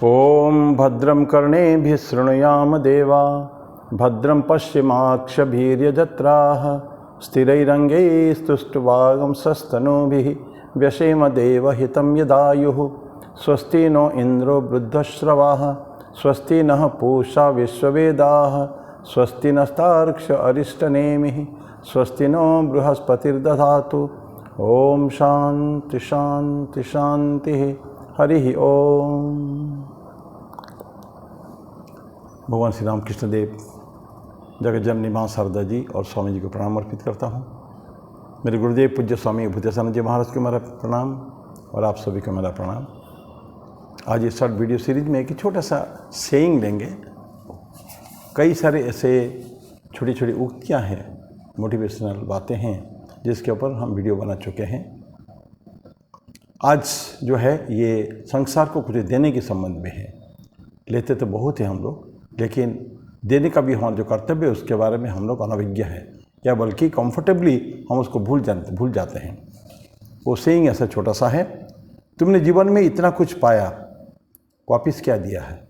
ॐ भद्रं कर्णेभिः शृणुयाम देवा भद्रं पश्येमाक्षभिर्यजत्राः स्थिरैरङ्गैस्तुष्टुवागंसस्तनूभिः व्यशेम देवहितं यदायुः स्वस्ति नो इन्द्रो वृद्धश्रवाः स्वस्ति नः पूषा विश्ववेदाः स्वस्ति नस्तार्क्ष अरिष्टनेमिः स्वस्ति नो बृहस्पतिर्दधातु। ओम शांति शांति शांति। हरि ओम। भगवान श्री राम कृष्ण देव, जगत जननी माँ शारदा जी और स्वामी जी को प्रणाम अर्पित करता हूँ। मेरे गुरुदेव पूज्य स्वामी भूतेशानंद जी महाराज को मेरा प्रणाम और आप सभी को मेरा प्रणाम। आज इस शॉर्ट वीडियो सीरीज में एक छोटा सा सेइंग लेंगे। कई सारे ऐसे छोटी छोटी उक्तियाँ हैं, मोटिवेशनल बातें हैं जिसके ऊपर हम वीडियो बना चुके हैं। आज जो है ये संसार को कुछ देने के संबंध में है। लेते तो बहुत है हम लोग, लेकिन देने का भी हमारा जो कर्तव्य है उसके बारे में हम लोग अनभिज्ञ है, या बल्कि कंफर्टेबली हम उसको भूल जाते हैं। वो सेइंग ऐसा छोटा सा है, तुमने जीवन में इतना कुछ पाया, वापिस क्या दिया है?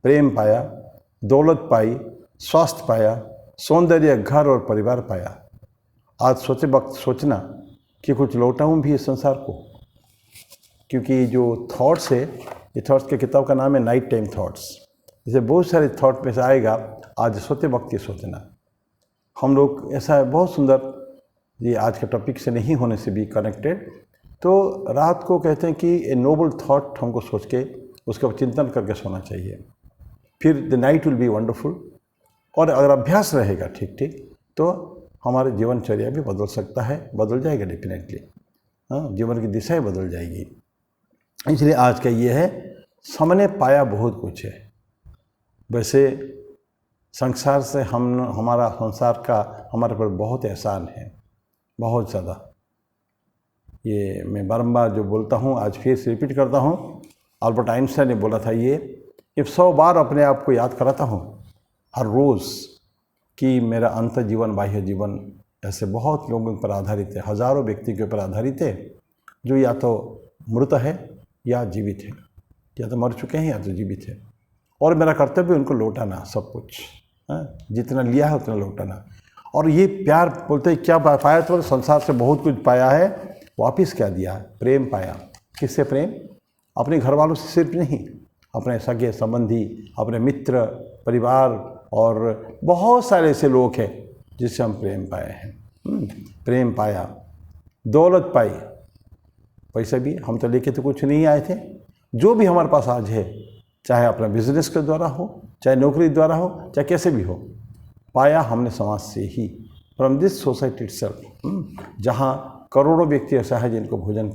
प्रेम पाया, दौलत पाई, स्वास्थ्य पाया, सौंदर्य, घर और परिवार पाया। आज सोते वक्त सोचना कि कुछ लौटाऊं भी इस संसार को, क्योंकि जो थॉट्स है, ये थॉट्स के किताब का नाम है नाइट टाइम थॉट्स। जैसे बहुत सारे थॉट में से आएगा, आज सोते वक्त ये सोचना। हम लोग ऐसा है बहुत सुंदर, ये आज के टॉपिक से नहीं होने से भी कनेक्टेड, तो रात को कहते हैं कि ए नोबल थॉट हमको सोच के उसका चिंतन करके सोना चाहिए, फिर the night will be wonderful. और अगर अभ्यास रहेगा ठीक ठीक तो हमारे जीवनचर्या भी बदल सकता है, बदल जाएगा डेफिनेटली। हाँ, जीवन की दिशा ही बदल जाएगी। इसलिए आज का ये है, हमने पाया बहुत कुछ है। वैसे संसार से हमारा संसार का हमारे पर बहुत एहसान है, बहुत ज़्यादा। ये मैं बारंबार जो बोलता हूँ, आज फिर से रिपीट करता हूँ। अल्बर्ट आइंस्टाइन ने बोला था ये, जब 100 बार अपने आप को याद कराता हूँ हर रोज़ कि मेरा अंत जीवन, बाह्य जीवन ऐसे बहुत लोगों पर आधारित है, हज़ारों व्यक्ति के ऊपर आधारित है, जो या तो मृत है या जीवित है, या तो मर चुके हैं या तो जीवित है। और मेरा कर्तव्य उनको लौटाना, सब कुछ, जितना लिया है उतना लौटाना। और ये प्यार बोलते हैं क्या पाया? तो संसार से बहुत कुछ पाया है, वापिस क्या दिया? प्रेम पाया। किससे प्रेम? अपने घर वालों से सिर्फ नहीं, अपने सगे संबंधी, अपने मित्र, परिवार और बहुत सारे ऐसे लोग हैं जिससे हम प्रेम पाए हैं। प्रेम पाया, दौलत पाई, पैसा भी हम तो लेके तो कुछ नहीं आए थे। जो भी हमारे पास आज है, चाहे अपना बिजनेस के द्वारा हो, चाहे नौकरी द्वारा हो, चाहे कैसे भी हो, पाया हमने समाज से ही, फ्रॉम दिस सोसाइटी इटसेल्फ। जहाँ करोड़ों व्यक्ति ऐसा है जिनको भोजन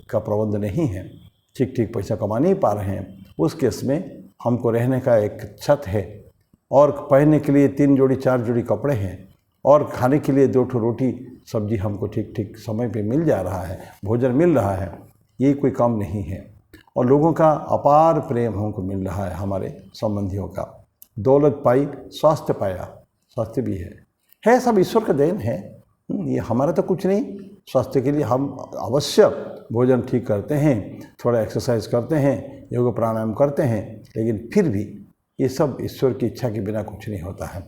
का प्रबंध नहीं है, ठीक ठीक पैसा कमा नहीं पा रहे हैं, उस केस में हमको रहने का एक छत है, और पहनने के लिए 3 जोड़ी 4 जोड़ी कपड़े हैं, और खाने के लिए 2 ठो रोटी सब्जी हमको ठीक ठीक समय पे मिल जा रहा है, भोजन मिल रहा है। ये कोई कम नहीं है। और लोगों का अपार प्रेम हमको मिल रहा है, हमारे संबंधियों का। दौलत पाई, स्वास्थ्य पाया, स्वास्थ्य भी है सब ईश्वर का देन है। ये हमारा तो कुछ नहीं। स्वास्थ्य के लिए हम अवश्य भोजन ठीक करते हैं, थोड़ा एक्सरसाइज करते हैं, योग प्राणायाम करते हैं, लेकिन फिर भी ये सब ईश्वर की इच्छा के बिना कुछ नहीं होता है।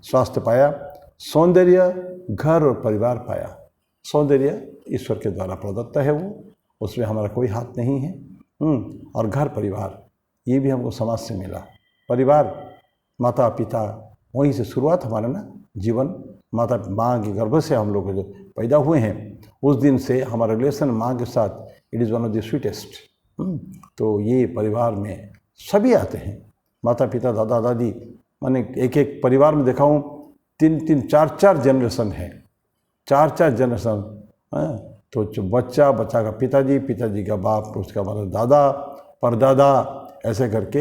स्वास्थ्य पाया, सौंदर्य, घर और परिवार पाया। सौंदर्य ईश्वर के द्वारा प्रदत्त है, वो उसमें हमारा कोई हाथ नहीं है। और घर परिवार, ये भी हमको समाज से मिला। परिवार, माता पिता, वहीं से शुरुआत हमारा ना जीवन। माँ के गर्भ से हम लोग जो पैदा हुए हैं, उस दिन से हमारा रिलेशन माँ के साथ it is one of the sweetest. तो ये परिवार में सभी आते हैं, माता पिता, दादा दादी, मैंने एक परिवार में देखा हूँ 3-3, 4-4 जनरेशन है, 4-4 जनरेशन। तो जो बच्चा का पिताजी, पिताजी का बाप, उसका मतलब दादा, परदादा, ऐसे करके।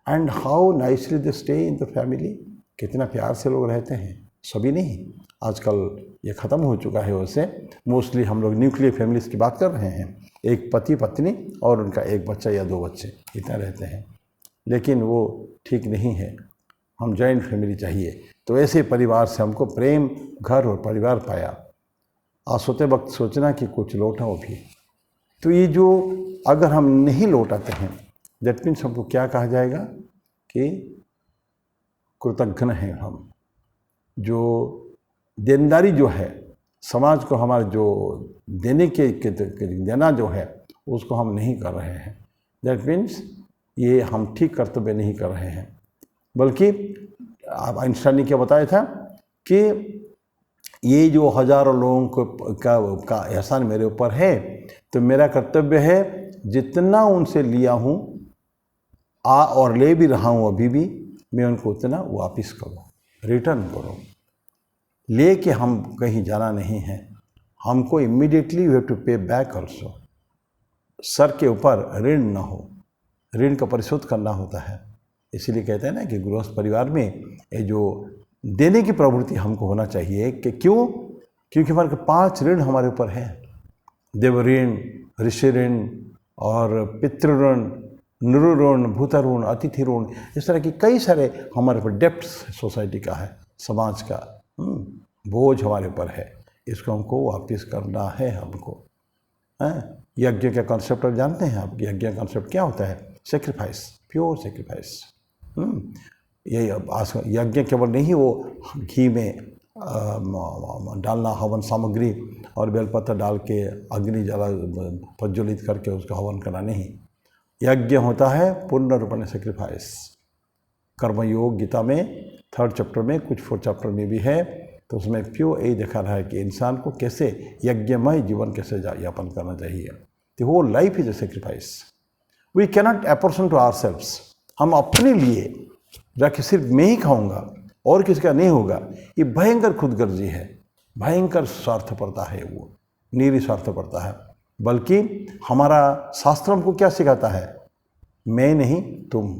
And how nicely they stay in the family. कितना प्यार से लोग रहते हैं। सभी नहीं, आजकल ये ख़त्म हो चुका है। वैसे मोस्टली हम लोग न्यूक्लियर फैमिलीज की बात कर रहे हैं, एक पति पत्नी और उनका एक बच्चा या 2 बच्चे, इतना रहते हैं। लेकिन वो ठीक नहीं है, हम जॉइंट फैमिली चाहिए। तो ऐसे परिवार से हमको प्रेम, घर और परिवार पाया। आज सोते वक्त सोचना कि कुछ लौटाओ भी। तो ये जो अगर हम नहीं लौटाते हैं दैट मीन्स हमको क्या कहा जाएगा कि कृतज्ञ हैं हम, जो देनदारी जो है समाज को हमारे जो देने के देना जो है उसको हम नहीं कर रहे हैं। दैट मीन्स ये हम ठीक कर्तव्य नहीं कर रहे हैं, बल्कि आइंस्टाइन ने क्या बताया था कि ये जो हजारों लोगों का एहसान मेरे ऊपर है, तो मेरा कर्तव्य है जितना उनसे लिया हूँ और ले भी रहा हूँ अभी भी, मैं उनको उतना वापस करूँ, रिटर्न करूँ। ले के हम कहीं जाना नहीं है, हमको इमीडिएटली यू हैव टू पे बैक ऑल्सो। सर के ऊपर ऋण न हो, ऋण का परिशोध करना होता है। इसीलिए कहते हैं ना कि गृहस्थ परिवार में ये जो देने की प्रवृत्ति हमको होना चाहिए कि क्यों, क्योंकि हमारे 5 ऋण हमारे ऊपर हैं, देव ऋण, ऋषि ऋण और पितृ ऋण, नृ ऋण, भूत ऋण, अतिथि ऋण, इस तरह की कई सारे हमारे ऊपर डेप्ट्स सोसाइटी का है, समाज का बोझ हमारे ऊपर है। इसको हमको वापस करना है हमको। यज्ञ का कॉन्सेप्ट आप जानते हैं आप? यज्ञ का कॉन्सेप्ट क्या होता है? Sacrifice, pure sacrifice. ये यज्ञ केवल नहीं वो घी में डालना हवन सामग्री और बेलपत्र डाल के अग्नि जला प्रज्वलित करके उसका हवन करना नहीं। यज्ञ होता है पूर्ण रूप में सेक्रीफाइस। कर्मयोग गीता में 3rd चैप्टर में, कुछ 4th चैप्टर में भी है, तो उसमें प्योर यही देखा रहा है कि इंसान को कैसे यज्ञमय जीवन कैसे यापन करना चाहिए। The whole life is a sacrifice. We cannot apportion to ourselves. हम अपने लिए रख सिर्फ मैं ही खाऊंगा और किसी का नहीं होगा, ये भयंकर खुदगर्जी है, भयंकर स्वार्थपरता है, वो निरी स्वार्थपरता है। बल्कि हमारा शास्त्र हमको क्या सिखाता है? मैं नहीं तुम,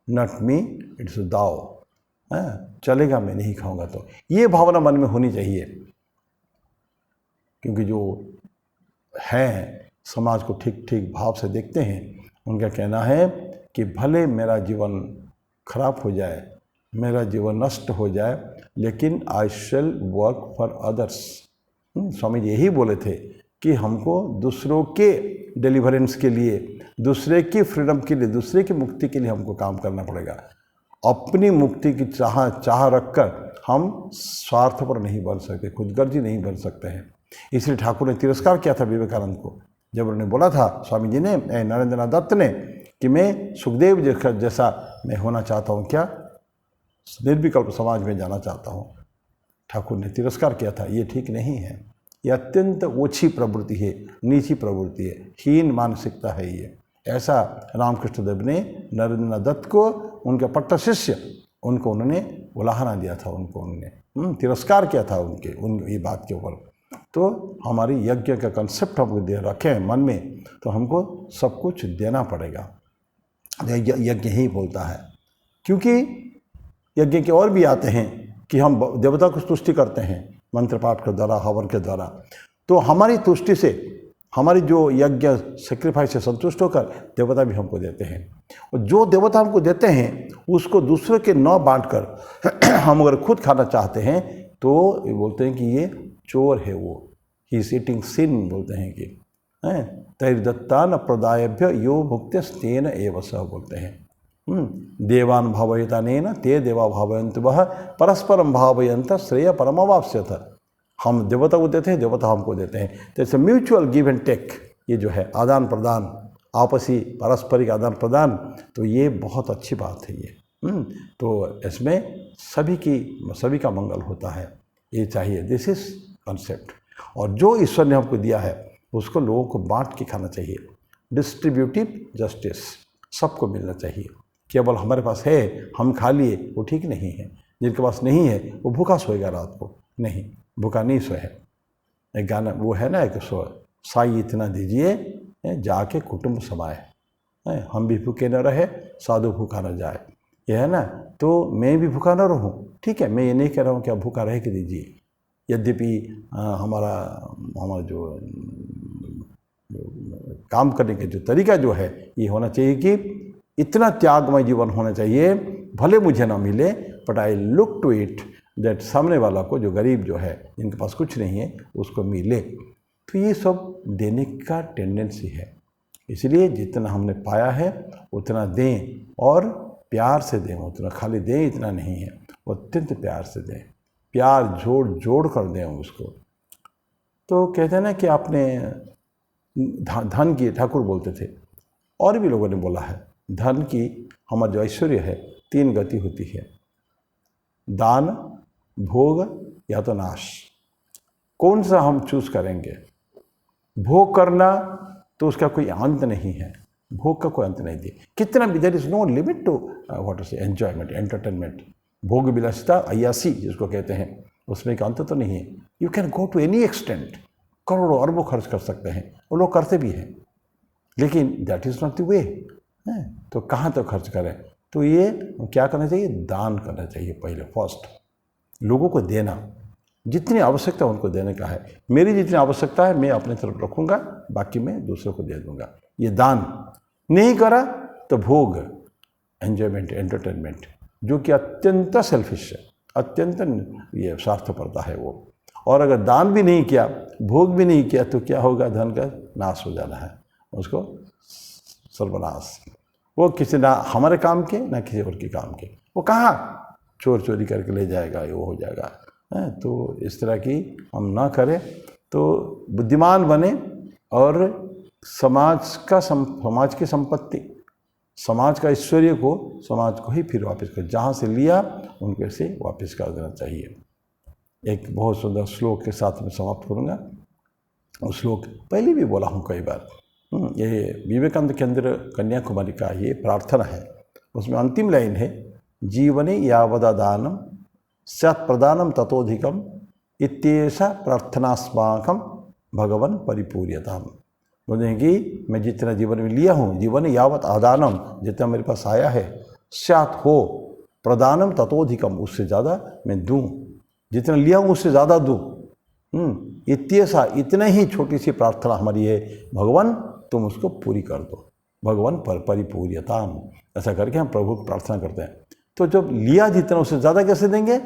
नॉट मी इट्स दाओ। चलेगा मैं नहीं खाऊंगा, तो ये भावना मन में होनी चाहिए। क्योंकि जो हैं समाज को ठीक ठीक भाव से देखते हैं, उनका कहना है कि भले मेरा जीवन खराब हो जाए, मेरा जीवन नष्ट हो जाए, लेकिन आई शैल work for others. Swami ji यही बोले थे कि हमको दूसरों के डिलीवरेंस के लिए, दूसरे की फ्रीडम के लिए, दूसरे की मुक्ति के लिए हमको काम करना पड़ेगा। अपनी मुक्ति की चाह रखकर हम स्वार्थ पर नहीं बन सकते, खुदगर्जी नहीं बन सकते हैं। इसलिए ठाकुर ने तिरस्कार किया था विवेकानंद को, जब उन्होंने बोला था स्वामी जी ने, नरेंद्रनाथ दत्त ने, कि मैं सुखदेव जैसा मैं होना चाहता हूँ, क्या निर्विकल्प समाज में जाना चाहता हूँ। ठाकुर ने तिरस्कार किया था, ये ठीक नहीं है, ये अत्यंत ओछी प्रवृत्ति है, नीची प्रवृत्ति है, हीन मानसिकता है ये। ऐसा रामकृष्ण देव ने नरेंद्रनाथ दत्त को, उनके पट्ट शिष्य, उनको उन्होंने उलाहना दिया था, उनको उन्होंने तिरस्कार किया था ये बात के ऊपर। तो हमारी यज्ञ का कंसेप्ट हम रखें मन में, तो हमको सब कुछ देना पड़ेगा। यज्ञ ही बोलता है, क्योंकि यज्ञ के और भी आते हैं कि हम देवता को तुष्टि करते हैं मंत्र पाठ के द्वारा, हवन के द्वारा। तो हमारी तुष्टि से, हमारी जो यज्ञ सेक्रीफाइस से संतुष्ट होकर देवता भी हमको देते हैं। और जो देवता हमको देते हैं उसको दूसरे के न बांटकर हम अगर खुद खाना चाहते हैं तो ये बोलते हैं कि ये चोर है, वो ही इज ईटिंग सिन, बोलते हैं कि तैर्दत्तान प्रदायभ्य यो भुक्त्यस्तेन एव सह, बोलते हैं। देवान भावयतानेन ते देवा भावयन्त वह परस्परम भावयन्त श्रेय परमवाप्स्यथ। हम देवता को देते हैं, देवता हमको देते हैं। जैसे म्यूचुअल गिव एंड टेक, ये जो है आदान प्रदान, आपसी पारस्परिक आदान प्रदान, तो ये बहुत अच्छी बात है ये। तो इसमें सभी का मंगल होता है, ये चाहिए। This is concept. और जो ईश्वर ने हमको दिया है उसको लोगों को बांट के खाना चाहिए। डिस्ट्रीब्यूटिव जस्टिस, सबको मिलना चाहिए। केवल हमारे पास है हम खा लिए, वो ठीक नहीं है। जिनके पास नहीं है वो भूखा सोएगा रात को, नहीं, भूखा नहीं सोए। एक गाना वो है ना, एक साई इतना दीजिए जाके कुटुंब समाए, हम भी भूखे न रहे साधु भूखा न जाए, ये है ना। तो मैं भी भूखा न रहूं, ठीक है, मैं ये नहीं कह रहा हूँ कि आप भूखा रह के दीजिए। यद्यपि हमारा जो काम करने का जो तरीका जो है ये होना चाहिए कि इतना त्यागमय जीवन होना चाहिए, भले मुझे ना मिले, but I look to it that सामने वाला को, जो गरीब जो है, जिनके पास कुछ नहीं है, उसको मिले। तो ये सब देने का टेंडेंसी है। इसलिए जितना हमने पाया है उतना दें और प्यार से दें। उतना खाली दें इतना नहीं है, वो अत्यंत प्यार से दें, प्यार जोड़ जोड़ कर दें उसको। तो कहते हैं ना कि आपने धन की, ठाकुर बोलते थे और भी लोगों ने बोला है, धन की हमारा जो ऐश्वर्य है 3 गति होती है, दान, भोग या तो नाश। कौन सा हम चूज करेंगे? भोग करना तो उसका कोई अंत नहीं है, भोग का कोई अंत नहीं थी। कितना भी, there is no limit to what to say enjoyment, entertainment. भोग विलासिता, अय्यासी जिसको कहते हैं, उसमें एक अंत तो नहीं है। You can go to any extent, करोड़ों अरबों खर्च कर सकते हैं, वो लोग करते भी हैं, लेकिन that is not the way. तो कहाँ तक खर्च करें? तो ये क्या करना चाहिए? दान करना चाहिए पहले, फर्स्ट। लोगों को देना, जितनी आवश्यकता उनको देने का है। मेरी जितनी आवश्यकता है मैं अपने तरफ रखूँगा, बाकी मैं दूसरों को दे दूँगा। ये दान नहीं करा तो भोग, एंजॉयमेंट, एंटरटेनमेंट, जो कि अत्यंत सेल्फिश है, अत्यंत ये स्वार्थपरता है वो। और अगर दान भी नहीं किया, भोग भी नहीं किया, तो क्या होगा? धन का नाश हो जाना है, उसको सर्वनाश। वो किसी ना हमारे काम के ना किसी और के काम के, वो कहाँ चोर चोरी करके ले जाएगा, वो हो जाएगा। तो इस तरह की हम ना करें, तो बुद्धिमान बने और समाज की संपत्ति, समाज का ऐश्वर्य को समाज को ही फिर वापस कर, जहाँ से लिया उनको ऐसे वापस कर देना चाहिए। एक बहुत सुंदर श्लोक के साथ में समाप्त करूँगा। वो श्लोक पहले भी बोला हूँ कई बार। ये विवेकानंद केंद्र कन्याकुमारी का ये प्रार्थना है। उसमें अंतिम लाइन है, जीवने यावदा दानम स्यात् प्रदानम ततोधिकम इत्येषा प्रार्थनास्माकं भगवन् परिपूर्यताम्। बोलें कि मैं जितना जीवन में लिया हूँ, जीवन यावत आदानम, जितना मेरे पास आया है, स्यात् हो, प्रदानम ततोधिकम, उससे ज़्यादा मैं दूँ, जितना लिया हूँ उससे ज़्यादा दूँ। इत्येषा, इतने ही छोटी सी प्रार्थना हमारी है, भगवान तुम उसको पूरी कर दो, भगवान पर परिपूर्यताम। ऐसा करके हम प्रभु को प्रार्थना करते हैं। तो जब लिया जितना उससे ज़्यादा कैसे देंगे?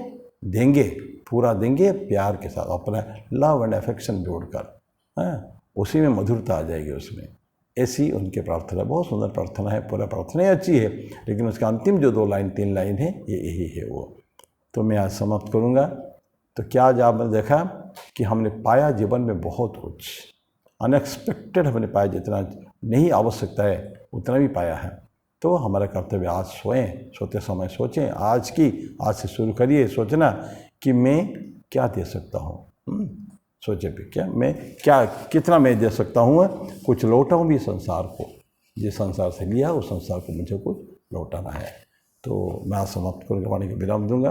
देंगे, पूरा देंगे, प्यार के साथ, अपना लव एंड अफेक्शन जोड़कर, उसी में मधुरता आ जाएगी उसमें। ऐसी उनकी प्रार्थना, बहुत सुंदर प्रार्थना है, पूरा प्रार्थना ही अच्छी है, लेकिन उसका अंतिम जो 2 लाइन 3 लाइन है, ये यही है वो। तो मैं आज समाप्त करूँगा। तो क्या आज आपने देखा कि हमने पाया जीवन में बहुत कुछ अनएक्सपेक्टेड हमने पाया, जितना नहीं आवश्यकता है उतना भी पाया है। तो हमारा कर्तव्य आज सोते समय सोचें, आज से शुरू करिए सोचना कि मैं क्या दे सकता हूँ। सोचे भी क्या मैं कितना मैं दे सकता हूँ, कुछ लौटाऊँ भी संसार को, जिस संसार से लिया उस संसार को मुझे कुछ लौटाना है। तो मैं आज समाप्त करके वाणी को विराम दूंगा।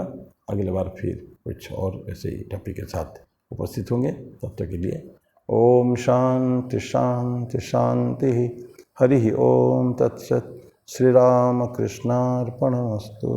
अगले बार फिर कुछ और ऐसे ही टॉपिक के साथ उपस्थित होंगे। तब तक के लिए ओम शांति शांति शांति। हरि ओम तत्सत्। श्री राम कृष्णार्पणमस्तु।